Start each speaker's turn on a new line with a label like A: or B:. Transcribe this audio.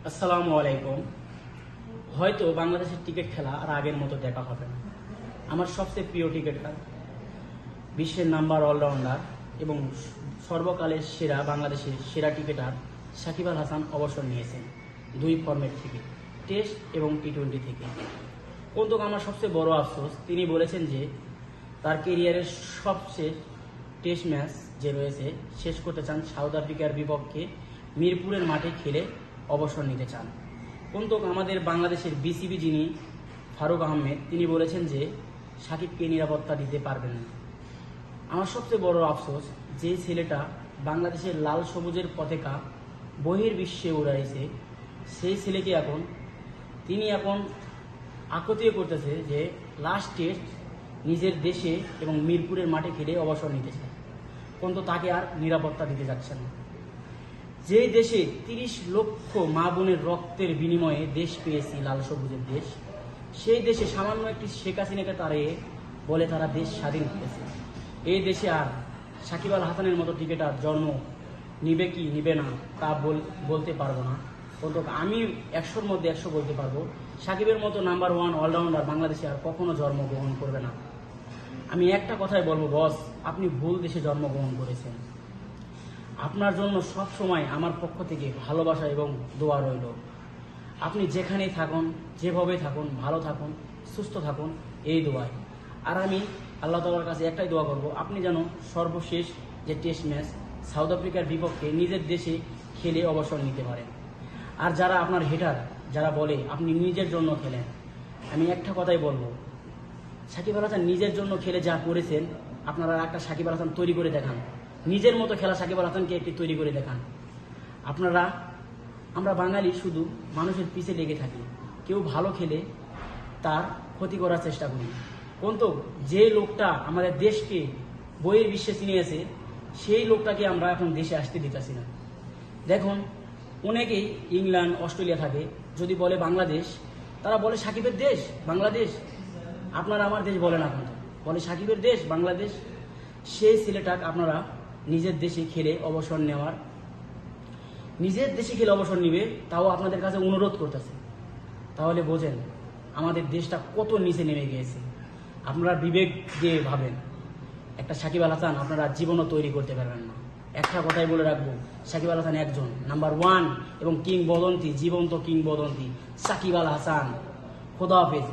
A: আসসালামু আলাইকুম। হয়তো বাংলাদেশের ক্রিকেট খেলা আর আগের মতো দেখা হবে না। আমার সবচেয়ে প্রিয় ক্রিকেটার, বিশ্বের নাম্বার অলরাউন্ডার এবং সর্বকালের সেরা বাংলাদেশের সেরা ক্রিকেটার সাকিব আল হাসান অবসর নিয়েছেন দুই ফরম্যাট থেকে, টেস্ট এবং টি-20 থেকে। কিন্তু আমার সবচেয়ে বড় আফসোস, তিনি বলেছেন যে তার কেরিয়ারের সবচেয়ে টেস্ট ম্যাচ যে রয়েছে শেষ করতে চান সাউথ আফ্রিকার বিপক্ষে মিরপুরের মাঠে খেলে অবসর নিতে চান। কিন্তু আমাদের বাংলাদেশের বিসিবি যিনি ফারুক আহমেদ, তিনি বলেছেন যে সাকিবকে নিরাপত্তা দিতে পারবেন না। আমার সবচেয়ে বড় আফসোস, যে ছেলেটা বাংলাদেশের লাল সবুজের পতাকা বহির্বিশ্বে উড়াইছে, সেই ছেলেকে তিনি এখন আকতীয় করতেছে যে লাস্ট টেস্ট নিজের দেশে এবং মিরপুরের মাঠে খেলে অবসর নিতে চায়, কিন্তু তাকে আর নিরাপত্তা দিতে যাচ্ছে না। যে দেশে 30 লক্ষ মা বোনের রক্তের বিনিময়ে দেশ পেয়েছি, লাল সবুজের দেশ, সেই দেশে সামান্য একটি শেখ হাসিনাকে তাড়িয়ে বলে তারা দেশ স্বাধীন করেছে। এই দেশে আর সাকিব আল হাসানের মতো ক্রিকেটার জন্ম নিবে কি নিবে না তা বলতে পারবো না, কিন্তু আমি 100-র মধ্যে 100 বলতে পারবো, সাকিবের মতো নাম্বার 1 অলরাউন্ডার বাংলাদেশে আর কখনো জন্মগ্রহণ করবে না। আমি একটা কথাই বলবো, বস, আপনি ভুল দেশে জন্মগ্রহণ করেছেন। আপনার জন্য সব সময় আমার পক্ষ থেকে ভালোবাসা এবং দোয়া রইল। আপনি যেখানেই থাকুন, যেভাবে থাকুন, ভালো থাকুন, সুস্থ থাকুন, এই দোয়ায়। আর আমি আল্লাহ তাআলার কাছে একটাই দোয়া করব, আপনি যেন সর্বশেষ যে টেস্ট ম্যাচ সাউথ আফ্রিকার বিপক্ষে নিজের দেশে খেলে অবসর নিতে পারেন। আর যারা আপনার হেটার, যারা বলে আপনি নিজের জন্য খেলেন, আমি একটা কথাই বলবো, সাকিব আল হাসান নিজের জন্য খেলে যা করেছেন, আপনারা একটা সাকিব আল হাসান তৈরি করে দেখান, নিজের মতো খেলা সাকিব আল হাসানকে একটি তৈরি করে দেখান। আমরা বাঙালি শুধু মানুষের পিছে লেগে থাকি, কেউ ভালো খেলে তার ক্ষতি করার চেষ্টা করি, কিন্তু যে লোকটা আমাদের দেশকে বইয়ের বিশ্বে চিনিয়েছে, সেই লোকটাকে আমরা এখন দেশে আসতে দিতেছি না। দেখুন, অনেকেই ইংল্যান্ড, অস্ট্রেলিয়া থাকে, যদি বলে বাংলাদেশ, তারা বলে সাকিবের দেশ বাংলাদেশ। আপনারা আমার দেশ বলে না, কিন্তু বলে সাকিবের দেশ বাংলাদেশ। সেই ছেলেটাকে আপনারা নিজের দেশে খেলে অবসর নিবে, তাও আপনাদের কাছে অনুরোধ করতেছে। তাহলে বোঝেন আমাদের দেশটা কত নিচে নেমে গিয়েছে। আপনারা বিবেক দিয়ে ভাবেন, একটা সাকিব আল হাসান আপনারা জীবনও তৈরি করতে পারবেন না। একটা কথাই বলে রাখবো, সাকিব আল হাসান একজন নাম্বার 1 এবং কিংবদন্তি, জীবন্ত কিংবদন্তি সাকিব আল হাসান। খোদা হাফেজ।